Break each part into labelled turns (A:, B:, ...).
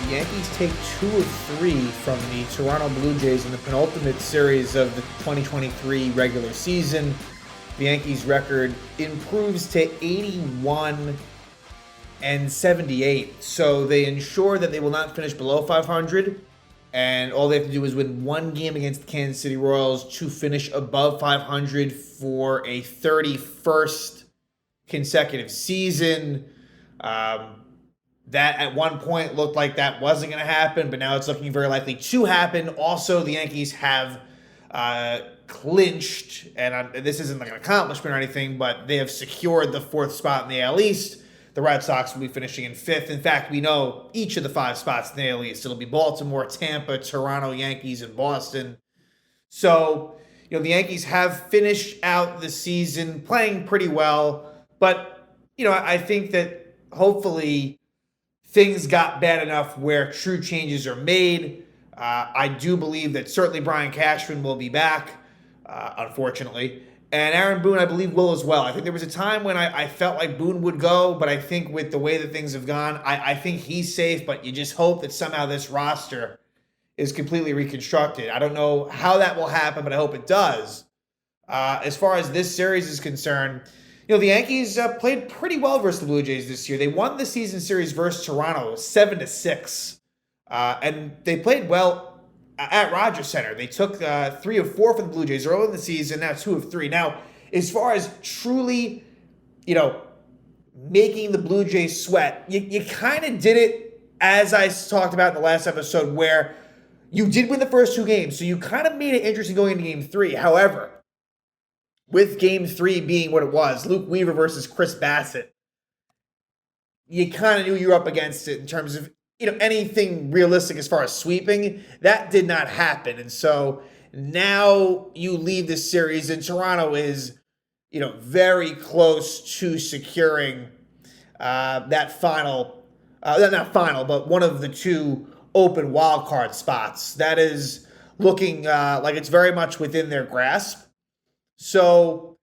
A: The Yankees take 2 of 3 from the Toronto Blue Jays in the penultimate series of the 2023 regular season. The Yankees' record improves to 81-78, so they ensure that they will not finish below 500, and all they have to do is win one game against the Kansas City Royals to finish above 500 for a 31st consecutive season. That at one point looked like that wasn't going to happen, but now it's looking very likely to happen. Also, the Yankees have clinched, and this isn't like an accomplishment or anything, but they have secured the 4th spot in the AL East. The Red Sox will be finishing in 5th. In fact, we know each of the 5 spots in the AL East. It'll be Baltimore, Tampa, Toronto, Yankees, and Boston. So, the Yankees have finished out the season playing pretty well, but, I think that hopefully things got bad enough where true changes are made. I do believe that certainly Brian Cashman will be back, unfortunately. And Aaron Boone, I believe, will as well. I think there was a time when I felt like Boone would go, but I think with the way that things have gone, I think he's safe, but you just hope that somehow this roster is completely reconstructed. I don't know how that will happen, but I hope it does. As far as this series is concerned, the Yankees played pretty well versus the Blue Jays this year. They won the season series versus Toronto 7-6. And they played well at Rogers Center. They took 3 of 4 from the Blue Jays early in the season, now 2 of 3. Now, as far as truly, making the Blue Jays sweat, you kind of did it, as I talked about in the last episode, where you did win the first 2 games. So you kind of made it interesting going into Game 3. However, with Game 3 being what it was, Luke Weaver versus Chris Bassett, you kind of knew you were up against it in terms of, anything realistic as far as sweeping. That did not happen. And so now you leave this series, and Toronto is, very close to securing that final, not final, but one of the 2 open wild card spots. That is looking like it's very much within their grasp. So,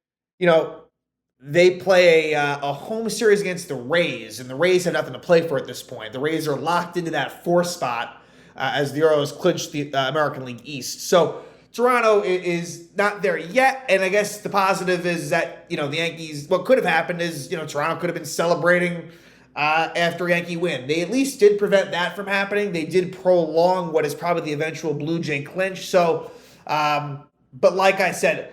A: they play a home series against the Rays, and the Rays have nothing to play for at this point. The Rays are locked into that 4th spot as the Orioles clinch the American League East. So, Toronto is not there yet, and I guess the positive is that, the Yankees, what could have happened is, Toronto could have been celebrating after a Yankee win. They at least did prevent that from happening. They did prolong what is probably the eventual Blue Jay clinch. So, but like I said,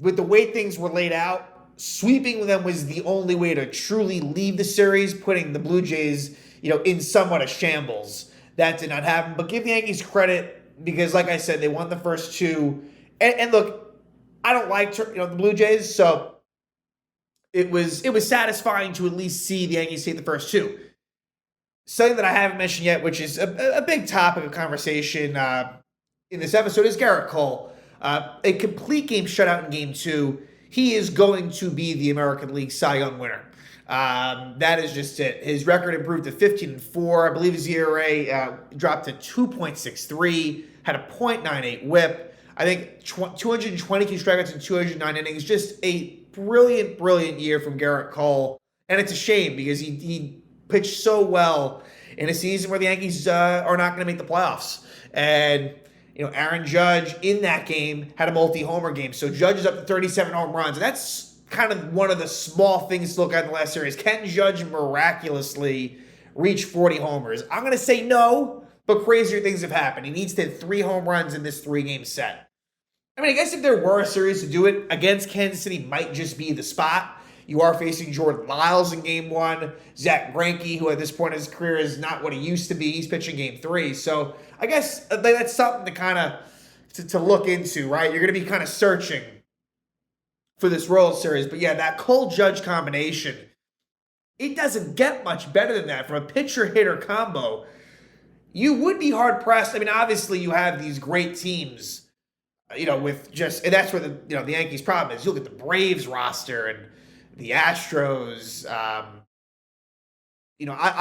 A: with the way things were laid out, sweeping them was the only way to truly leave the series, putting the Blue Jays, in somewhat a shambles. That did not happen. But give the Yankees credit because, like I said, they won the first 2. And look, I don't like the Blue Jays, so it was satisfying to at least see the Yankees take the first 2. Something that I haven't mentioned yet, which is a big topic of conversation in this episode, is Gerrit Cole. A complete game shutout in Game 2. He is going to be the American League Cy Young winner. That is just it. His record improved to 15-4. I believe his ERA dropped to 2.63. Had a .98 WHIP. I think 222 strikeouts in 209 innings. Just a brilliant, brilliant year from Gerrit Cole. And it's a shame because he pitched so well in a season where the Yankees are not going to make the playoffs. And Aaron Judge in that game had a multi-homer game. So Judge is up to 37 home runs. And that's kind of one of the small things to look at in the last series. Can Judge miraculously reach 40 homers? I'm going to say no, but crazier things have happened. He needs to hit 3 home runs in this 3-game set. I mean, I guess if there were a series to do it, against Kansas City might just be the spot. You are facing Jordan Lyles in Game 1. Zach Greinke, who at this point in his career is not what he used to be. He's pitching Game 3. So I guess that's something to kind of to look into, right? You're going to be kind of searching for this Royals series. But yeah, that Cole-Judge combination, it doesn't get much better than that. From a pitcher-hitter combo, you would be hard-pressed. I mean, obviously you have these great teams, with just, and that's where the Yankees' problem is. You look at the Braves roster and the Astros, I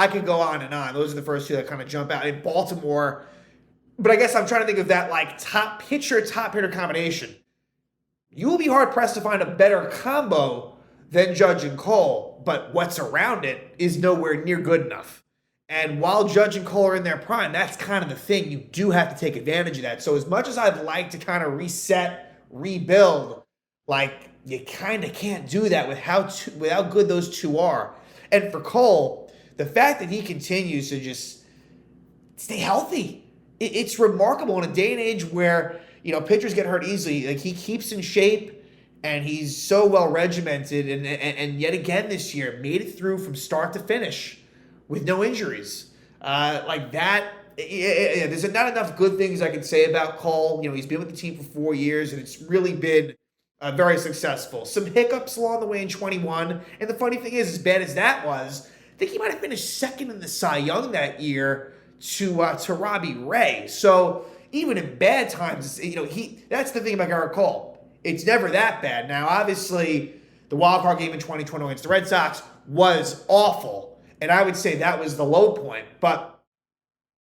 A: could go on and on. Those are the first 2 that kind of jump out. In Baltimore, but I guess I'm trying to think of that top pitcher, top hitter combination. You will be hard pressed to find a better combo than Judge and Cole, but what's around it is nowhere near good enough. And while Judge and Cole are in their prime, that's kind of the thing. You do have to take advantage of that. So as much as I'd like to kind of reset, rebuild, like you kind of can't do that with with how good those two are. And for Cole, the fact that he continues to just stay healthy, it's remarkable in a day and age where pitchers get hurt easily. Like he keeps in shape. And he's so well regimented, and yet again this year made it through from start to finish with no injuries. Like that, there's not enough good things I can say about Cole. He's been with the team for 4 years, and it's really been very successful. Some hiccups along the way in 21, and the funny thing is, as bad as that was, I think he might have finished second in the Cy Young that year to Robbie Ray. So even in bad times, that's the thing about Gerrit Cole. It's never that bad. Now, obviously, the wild card game in 2020 against the Red Sox was awful, and I would say that was the low point. But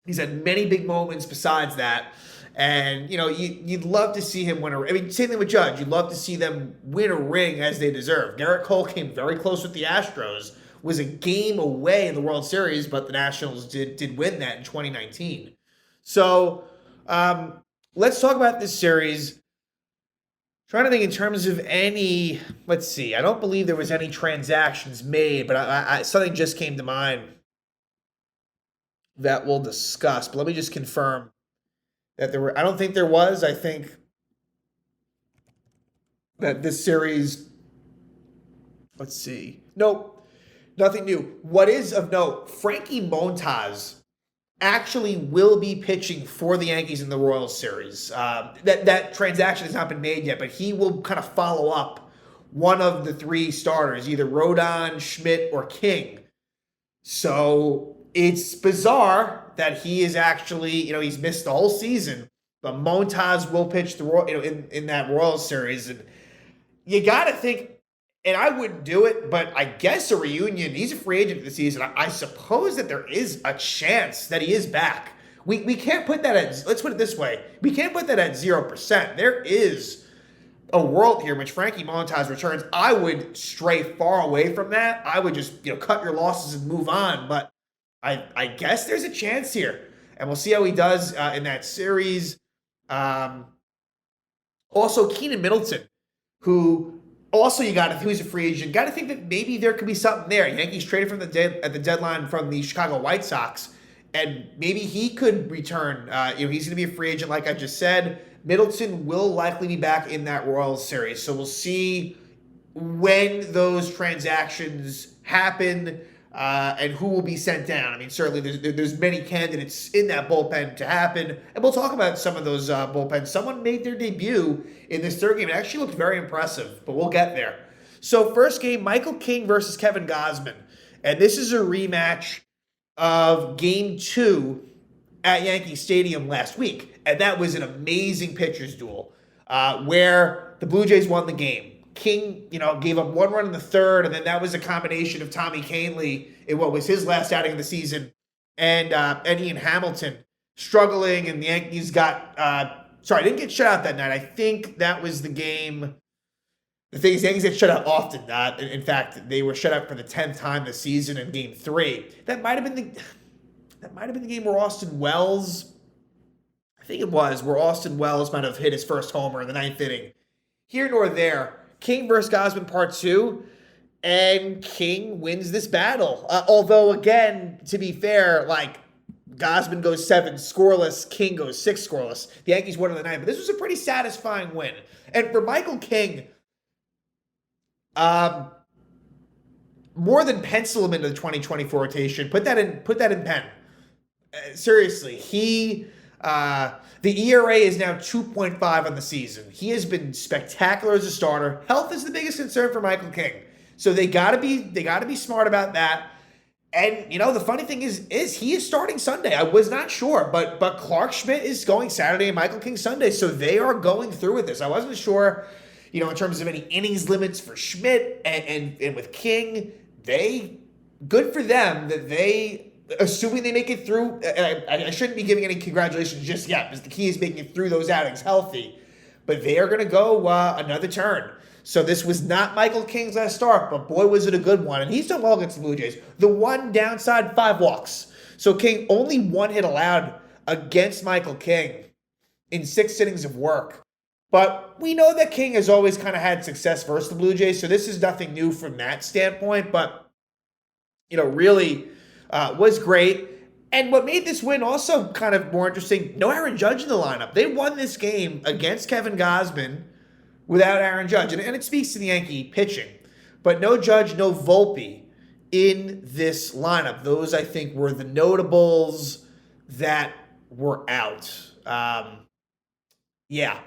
A: he's had many big moments besides that, and you'd love to see him win same thing with Judge. You'd love to see them win a ring as they deserve. Gerrit Cole came very close with the Astros, was a game away in the World Series, but the Nationals did win that in 2019. So let's talk about this series. Trying to think in terms of any, let's see, I don't believe there was any transactions made, but something just came to mind that we'll discuss. But let me just confirm that there were, I don't think there was. I think that this series, let's see. Nope, nothing new. What is of note, Frankie Montas actually will be pitching for the Yankees in the Royals series. That transaction has not been made yet, but he will kind of follow up one of the three starters, either Rodon, Schmidt, or King. So it's bizarre that he is actually, he's missed the whole season, but Montas will pitch in that Royals series. And you got to think, and I wouldn't do it, but I guess a reunion, he's a free agent for the season. I suppose that there is a chance that he is back. We can't put that at, let's put it this way, we can't put that at 0%. There is a world here in which Frankie Montas returns. I would stray far away from that. I would just, cut your losses and move on. But I guess there's a chance here. And we'll see how he does in that series. Also, Keenan Middleton, who... Also, who's a free agent, got to think that maybe there could be something there. Yankees traded at the deadline from the Chicago White Sox, and maybe he could return. He's going to be a free agent, like I just said. Middleton will likely be back in that Royals series, so we'll see when those transactions happen and who will be sent down. I mean, certainly there's many candidates in that bullpen to happen, and we'll talk about some of those bullpens. Someone made their debut in this third game. It actually looked very impressive, but we'll get there. So first game, Michael King versus Kevin Gausman, and this is a rematch of Game 2 at Yankee Stadium last week, and that was an amazing pitchers duel where the Blue Jays won the game. King, gave up one run in the third, and then that was a combination of Tommy Kahnle in what was his last outing of the season, and Ian Hamilton struggling, and the Yankees didn't get shut out that night. I think that was the game. The thing is, the Yankees get shut out often. In fact, they were shut out for the 10th time this season in Game 3. That might have been the game where Austin Wells, I think it was, where Austin Wells might have hit his first homer in the 9th inning. Here nor there, King versus Gausman Part 2, and King wins this battle. Although, again, to be fair, Gausman goes 7 scoreless, King goes 6 scoreless. The Yankees won in the 9th, but this was a pretty satisfying win. And for Michael King, more than pencil him into the 2024 rotation, put that in pen. Seriously, the ERA is now 2.5 on the season. He has been spectacular as a starter. Health is the biggest concern for Michael King. So they gotta be smart about that. And the funny thing is he is starting Sunday. I was not sure, but Clark Schmidt is going Saturday and Michael King Sunday. So they are going through with this. I wasn't sure, in terms of any innings limits for Schmidt and with King. Good for them that they, assuming they make it through, I shouldn't be giving any congratulations just yet, because the key is making it through those outings healthy. But they are going to go another turn. So this was not Michael King's last start, but boy, was it a good one. And he's done well against the Blue Jays. The one downside, 5 walks. So King only one hit allowed against Michael King in 6 innings of work. But we know that King has always kind of had success versus the Blue Jays, so this is nothing new from that standpoint. But, really was great. And what made this win also kind of more interesting, no Aaron Judge in the lineup. They won this game against Kevin Gausman without Aaron Judge. And it speaks to the Yankee pitching. But no Judge, no Volpe in this lineup. Those, I think, were the notables that were out. Yeah.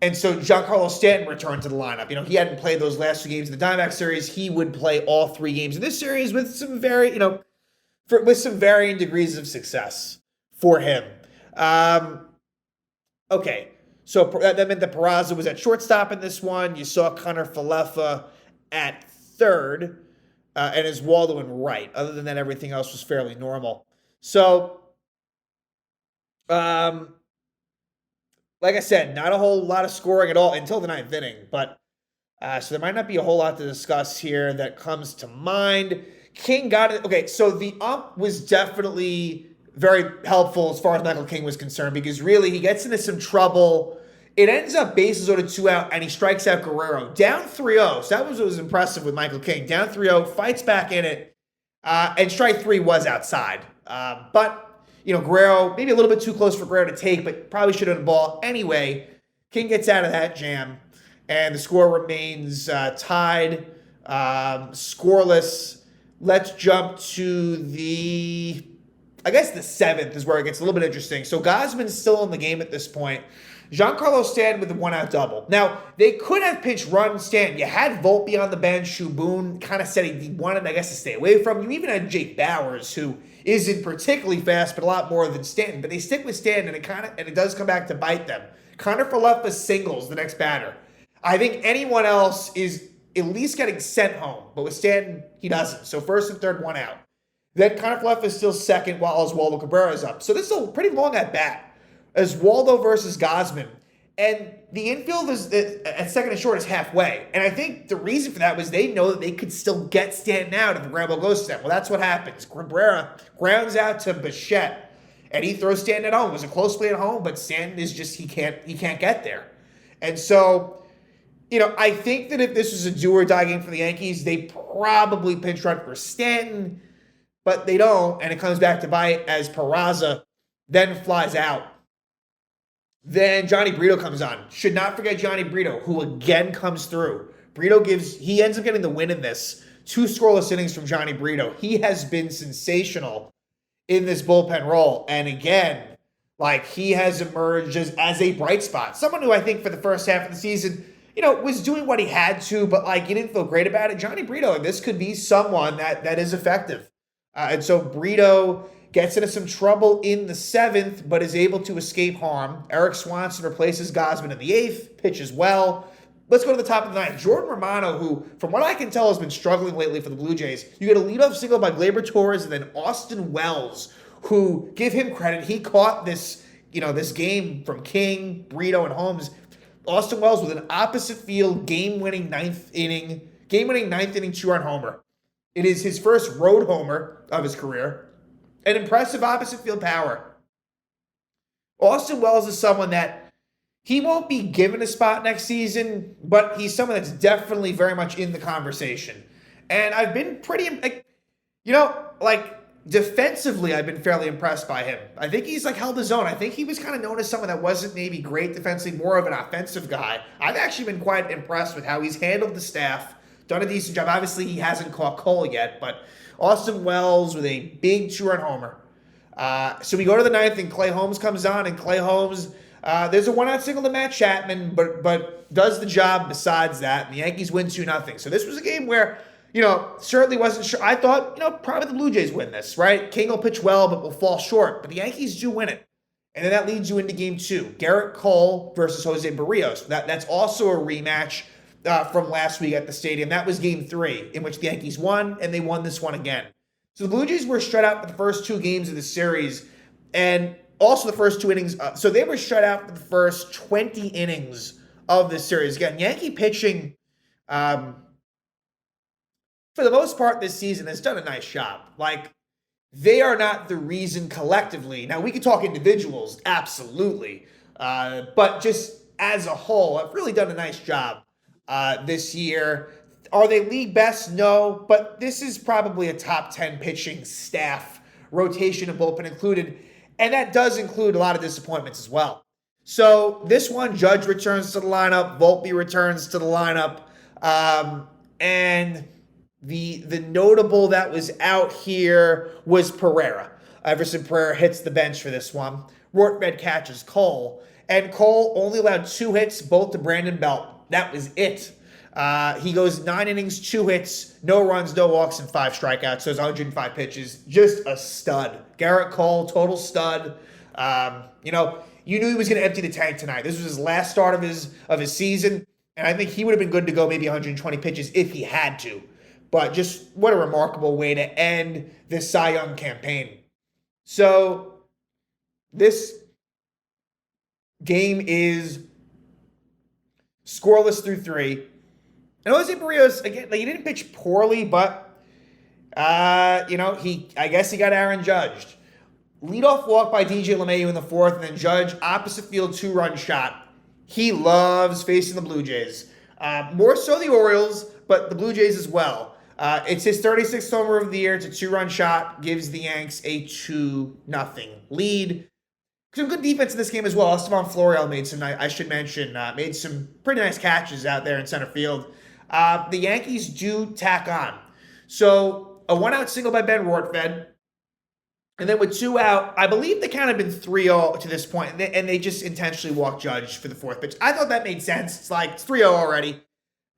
A: And so Giancarlo Stanton returned to the lineup. He hadn't played those last 2 games in the Diamondback series. He would play all 3 games in this series with some with some varying degrees of success for him. Okay, so that meant that Peraza was at shortstop in this one. You saw Connor Falefa at third, and Oswaldo in right. Other than that, everything else was fairly normal. So, like I said, not a whole lot of scoring at all until the 9th inning. But so there might not be a whole lot to discuss here that comes to mind. King got it. Okay, so the ump was definitely very helpful as far as Michael King was concerned, because really he gets into some trouble. It ends up bases loaded 2 out, and he strikes out Guerrero. Down 3-0. So that was what was impressive with Michael King. Down 3-0, fights back in it, and strike 3 was outside. But Guerrero, maybe a little bit too close for Guerrero to take, but probably should have done the ball. Anyway, King gets out of that jam, and the score remains tied, scoreless. Let's jump to the 7th is where it gets a little bit interesting. So Gausman's still in the game at this point. Giancarlo Stanton with a 1-out double. Now, they could have pitched run Stanton. You had Volpe on the bench, who Boone kind of said he wanted, to stay away from. You even had Jake Bowers, who isn't particularly fast, but a lot more than Stanton. But they stick with Stanton, and it does come back to bite them. Connor Falefa singles the next batter. I think anyone else is at least getting sent home, but with Stanton, he doesn't. So first and third, 1 out. Then Connor Falefa is still second while Oswaldo Cabrera is up. So this is a pretty long at bat. Oswaldo versus Gausman. And the infield is at second and short is halfway. And I think the reason for that was they know that they could still get Stanton out if the ground ball goes to them. Well, that's what happens. Cabrera grounds out to Bichette, and he throws Stanton at home. It was a close play at home, but Stanton is just, he can't get there. And so, I think that if this was a do or die game for the Yankees, they probably pinch run for Stanton, but they don't, and it comes back to bite as Peraza then flies out. Then Johnny Brito comes on. Should not forget Johnny Brito, who again comes through. He ends up getting the win in this. 2 scoreless innings from Johnny Brito. He has been sensational in this bullpen role. And again, he has emerged as a bright spot. Someone who I think for the first half of the season, was doing what he had to, but he didn't feel great about it. Johnny Brito, this could be someone that is effective. And so Brito gets into some trouble in the 7th, but is able to escape harm. Eric Swanson replaces Gausman in the 8th, pitches well. Let's go to the top of the 9th. Jordan Romano, who, from what I can tell, has been struggling lately for the Blue Jays. You get a leadoff single by Gleyber Torres, and then Austin Wells, who, give him credit, he caught this game from King, Brito, and Holmes. Austin Wells with an opposite field game-winning ninth inning 2-run homer. It is his first road homer of his career. An impressive opposite field power. Austin Wells is someone that he won't be given a spot next season, but he's someone that's definitely very much in the conversation. And I've been pretty, defensively, I've been fairly impressed by him. I think he's held his own. I think he was kind of known as someone that wasn't maybe great defensively, more of an offensive guy. I've actually been quite impressed with how he's handled the staff, done a decent job. Obviously, he hasn't caught Cole yet, but Austin Wells with a big 2-run homer. So we go to the 9th, and Clay Holmes comes on, and Clay Holmes, there's a 1-out single to Matt Chapman, but does the job besides that, and the Yankees win 2-0. So this was a game where, certainly wasn't sure. I thought, probably the Blue Jays win this, right? King will pitch well, but will fall short. But the Yankees do win it. And then that leads you into game 2. Gerrit Cole versus Jose Barrios. That's also a rematch from last week at the stadium. That was game 3, in which the Yankees won, and they won this one again. So the Blue Jays were shut out for the first 2 games of the series, and also the first 2 innings. So they were shut out for the first 20 innings of this series. Again, Yankee pitching, for the most part this season, has done a nice job. they are not the reason collectively. Now, we could talk individuals, absolutely. But just as a whole, I've really done a nice job this year. Are they league best? No, but this is probably a top 10 pitching staff, rotation and bullpen included. And that does include a lot of disappointments as well. So this one, Judge returns to the lineup, Volpe returns to the lineup, and the notable that was out here was Pereira. Everson Pereira hits the bench for this one. Rortvedt catches Cole, and Cole only allowed 2 hits, both to Brandon Belt. That was it. He goes 9 innings, 2 hits, no runs, no walks, and 5 strikeouts. So it's 105 pitches. Just a stud. Gerrit Cole, total stud. You knew he was going to empty the tank tonight. This was his last start of his season, and I think he would have been good to go maybe 120 pitches if he had to. But just what a remarkable way to end this Cy Young campaign. So this game is scoreless through 3. And Jose Barrios, again, he didn't pitch poorly, but, I guess he got Aaron judged. Leadoff walk by DJ LeMahieu in the 4th, and then Judge, opposite field 2-run shot. He loves facing the Blue Jays. More so the Orioles, but the Blue Jays as well. It's his 36th homer of the year. It's a 2-run shot. Gives the Yanks a 2-0 lead. Some good defense in this game as well. Esteban Florial made some pretty nice catches out there in center field. The Yankees do tack on. So a 1-out single by Ben Rortvedt. And then with 2 out, I believe the count had been 3-0 to this point, and they just intentionally walked Judge for the 4th pitch. I thought that made sense. It's like, it's 3-0 already.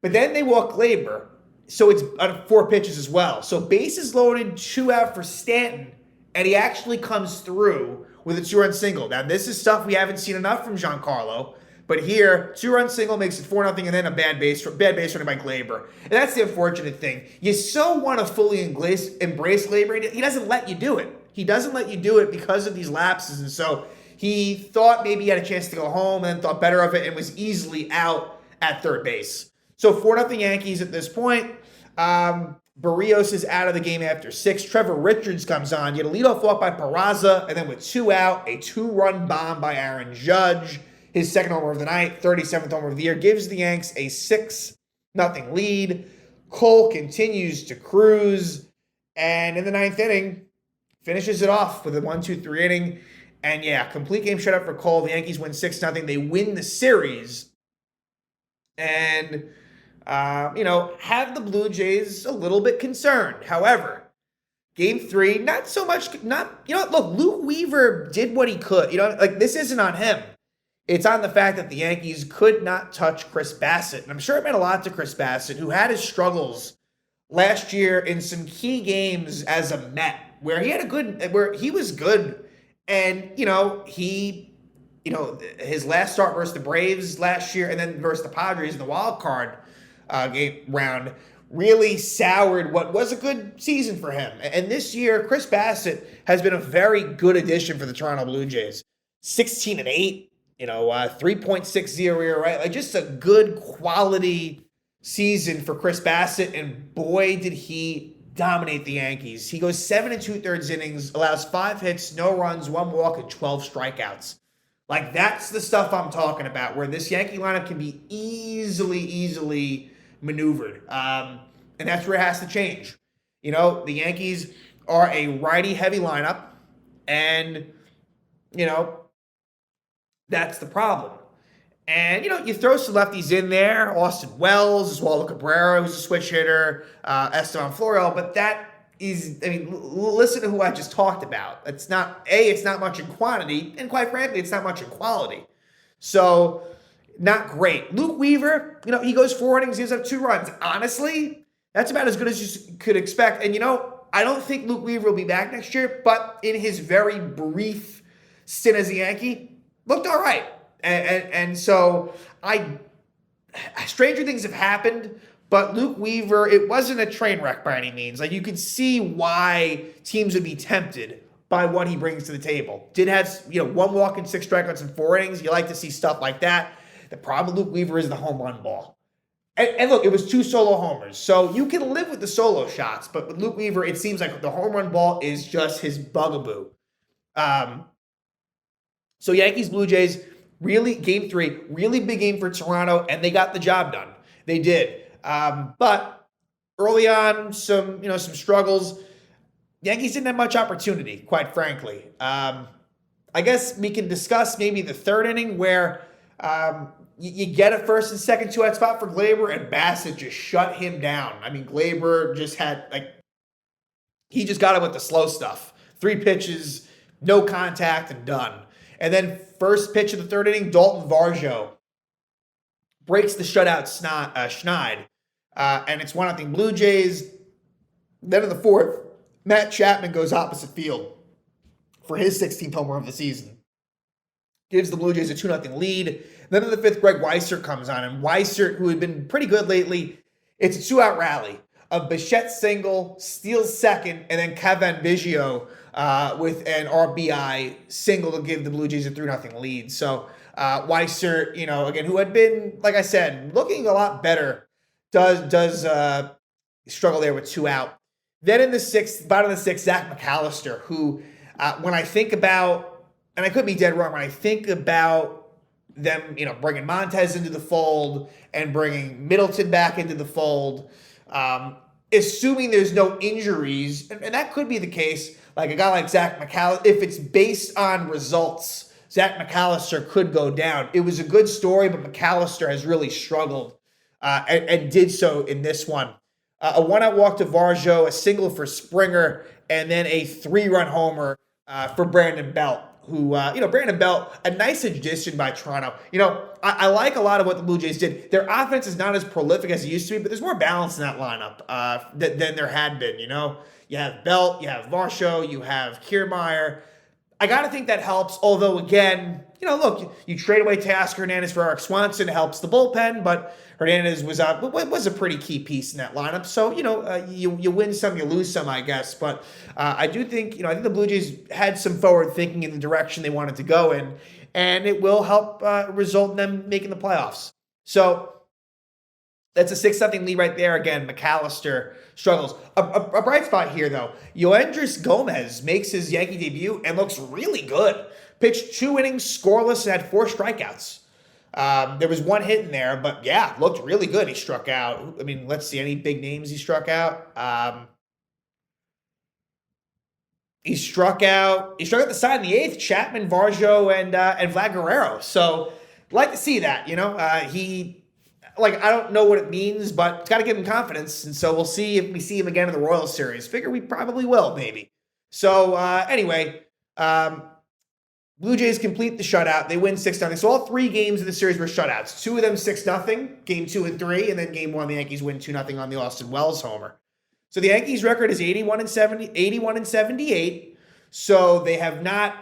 A: But then they walk Glaber, so it's 4 pitches as well. So bases loaded, 2 out for Stanton, and he actually comes through with a 2-run single. Now, this is stuff we haven't seen enough from Giancarlo, but here, 2-run single makes it 4-0, and then a bad base running by Glaber. And that's the unfortunate thing. You so want to fully embrace Glaber, he doesn't let you do it. He doesn't let you do it because of these lapses. And so he thought maybe he had a chance to go home and thought better of it and was easily out at third base. So 4-0 Yankees at this point. Barrios is out of the game after 6. Trevor Richards comes on. You get a leadoff walk by Peraza, and then with 2 out, a 2-run bomb by Aaron Judge. His 2nd homer of the night, 37th homer of the year, gives the Yanks a 6-0 lead. Cole continues to cruise, and in the 9th inning, finishes it off with a 1-2-3 inning. And yeah, complete game shutout for Cole. The Yankees win 6-0. They win the series. And, have the Blue Jays a little bit concerned. However, game 3, not so much, look, Luke Weaver did what he could. This isn't on him. It's on the fact that the Yankees could not touch Chris Bassett. And I'm sure it meant a lot to Chris Bassett, who had his struggles last year in some key games as a Met, where he was good. And, his last start versus the Braves last year and then versus the Padres in the wild card game round really soured what was a good season for him. And this year, Chris Bassett has been a very good addition for the Toronto Blue Jays. 16-8, 3.60 ERA, right? Just a good quality season for Chris Bassett, and boy, did he dominate the Yankees. He goes 7 2/3 innings, allows 5 hits, no runs, 1 walk, and 12 strikeouts. That's the stuff I'm talking about, where this Yankee lineup can be easily maneuvered. And that's where it has to change. The Yankees are a righty-heavy lineup, and, that's the problem. And, you throw some lefties in there, Austin Wells, Oswaldo Cabrera, who's a switch hitter, Esteban Florial, but that is, listen to who I just talked about. It's not much in quantity, and quite frankly, it's not much in quality. So, not great. Luke Weaver, he goes 4 innings, gives up 2 runs. Honestly, that's about as good as you could expect. And, I don't think Luke Weaver will be back next year, but in his very brief stint as a Yankee, looked all right. And so stranger things have happened, but Luke Weaver, it wasn't a train wreck by any means. You could see why teams would be tempted by what he brings to the table. Did have, 1 walk and 6 strikeouts in 4 innings. You like to see stuff like that. The problem with Luke Weaver is the home run ball. And look, it was 2 solo homers. So you can live with the solo shots, but with Luke Weaver, it seems like the home run ball is just his bugaboo. Um, so Yankees, Blue Jays, really, game 3, really big game for Toronto, and they got the job done. They did. But early on, some struggles. Yankees didn't have much opportunity, quite frankly. I guess we can discuss maybe the third inning where you get a first and second two-out spot for Glaber, and Bassett just shut him down. I mean, Glaber just had, he just got him with the slow stuff. 3 pitches, no contact, and done. And then first pitch of the third inning, Dalton Varsho breaks the shutout Schneid. And it's 1-0 Blue Jays. Then in the fourth, Matt Chapman goes opposite field for his 16th home run of the season. Gives the Blue Jays a 2-0 lead. Then in the fifth, Greg Weissert comes on. And Weissert, who had been pretty good lately, it's a 2-out rally. A Bichette single, steals second, and then Kevin Biggio with an RBI single to give the Blue Jays a 3-0 lead. So Weissert, again, who had been, like I said, looking a lot better, does struggle there with 2 out. Then in the sixth, bottom of the sixth, Zach McAllister, who, when I think about, and I could be dead wrong, when I think about them, bringing Montez into the fold and bringing Middleton back into the fold, assuming there's no injuries, and that could be the case, like a guy like Zach McAllister, if it's based on results, Zach McAllister could go down. It was a good story, but McAllister has really struggled and did so in this one. A 1-out walk to Varsho, a single for Springer, and then a 3-run homer for Brandon Belt, who, Brandon Belt, a nice addition by Toronto. I like a lot of what the Blue Jays did. Their offense is not as prolific as it used to be, but there's more balance in that lineup than there had been, You have Belt, you have Varsho, you have Kiermaier. I got to think that helps, although, again, look, you trade away Teoscar Hernandez for Eric Swanson. It helps the bullpen, but Hernandez was a pretty key piece in that lineup. So, you win some, you lose some, I guess. But I do think, I think the Blue Jays had some forward thinking in the direction they wanted to go in, and it will help result in them making the playoffs. So that's a 6-0 lead right there. Again, McAllister struggles. A bright spot here, though. Yoendris Gomez makes his Yankee debut and looks really good. Pitched 2 innings, scoreless, and had 4 strikeouts. There was 1 hit in there, but yeah, looked really good. He struck out. I mean, let's see, any big names he struck out? He struck out the side in the 8th, Chapman, Varsho, and Vlad Guerrero. So, like to see that, I don't know what it means, but it's got to give him confidence. And so we'll see if we see him again in the Royals series. Figure we probably will, maybe. So anyway, Blue Jays complete the shutout. They win 6-0. So all 3 games of the series were shutouts. 2 of them 6-0, game 2 and 3, and then game 1, the Yankees win 2-0 on the Austin Wells homer. So the Yankees' record is 81-78. So they have not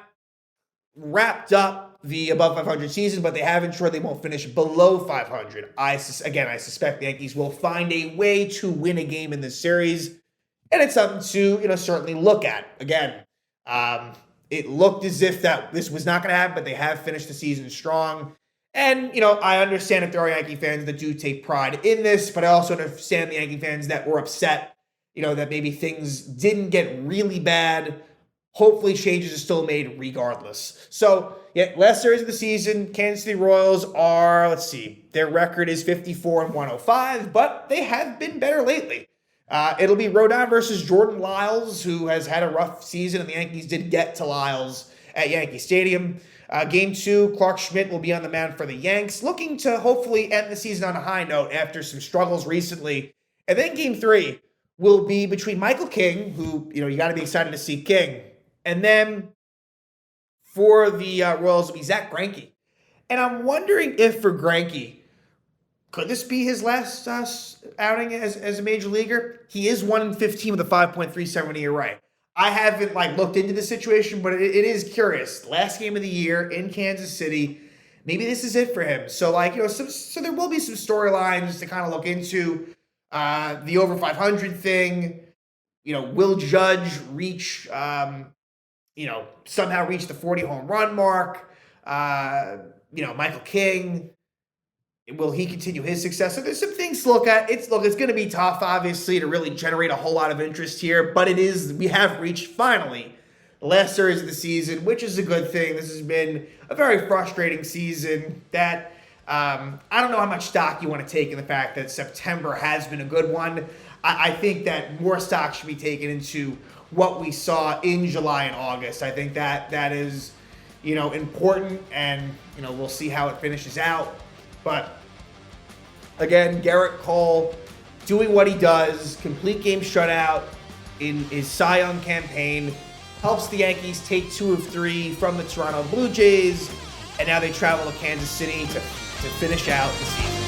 A: wrapped up the above 500 season, but they have ensured they won't finish below 500. I suspect the Yankees will find a way to win a game in this series, and it's something to certainly look at. Again, it looked as if that this was not going to happen, but they have finished the season strong. And I understand if there are Yankee fans that do take pride in this, but I also understand the Yankee fans that were upset, that maybe things didn't get really bad. Hopefully changes are still made regardless. So, yeah, last series of the season, Kansas City Royals are, their record is 54-105, but they have been better lately. It'll be Rodon versus Jordan Lyles, who has had a rough season, and the Yankees did get to Lyles at Yankee Stadium. Game 2, Clark Schmidt will be on the mound for the Yanks, looking to hopefully end the season on a high note after some struggles recently. And then Game 3 will be between Michael King, who, you got to be excited to see King, and then for the Royals will be Zach Greinke. And I'm wondering if for Greinke, could this be his last outing as a major leaguer? He is 1-15 with a 5.37 ERA. I haven't looked into the situation, but it is curious. Last game of the year in Kansas City, maybe this is it for him. So so there will be some storylines to kind of look into. The over 500 thing. Will Judge reach? Somehow reach the 40 home run mark. Michael King. Will he continue his success? So there's some things to look at. It's going to be tough, obviously, to really generate a whole lot of interest here, but we have reached finally the last series of the season, which is a good thing. This has been a very frustrating season that I don't know how much stock you want to take in the fact that September has been a good one. I think that more stock should be taken into what we saw in July and August. I think that is, important, and, we'll see how it finishes out. But again, Gerrit Cole doing what he does, complete game shutout in his Cy Young campaign, helps the Yankees take 2 of 3 from the Toronto Blue Jays, and now they travel to Kansas City to finish out the season.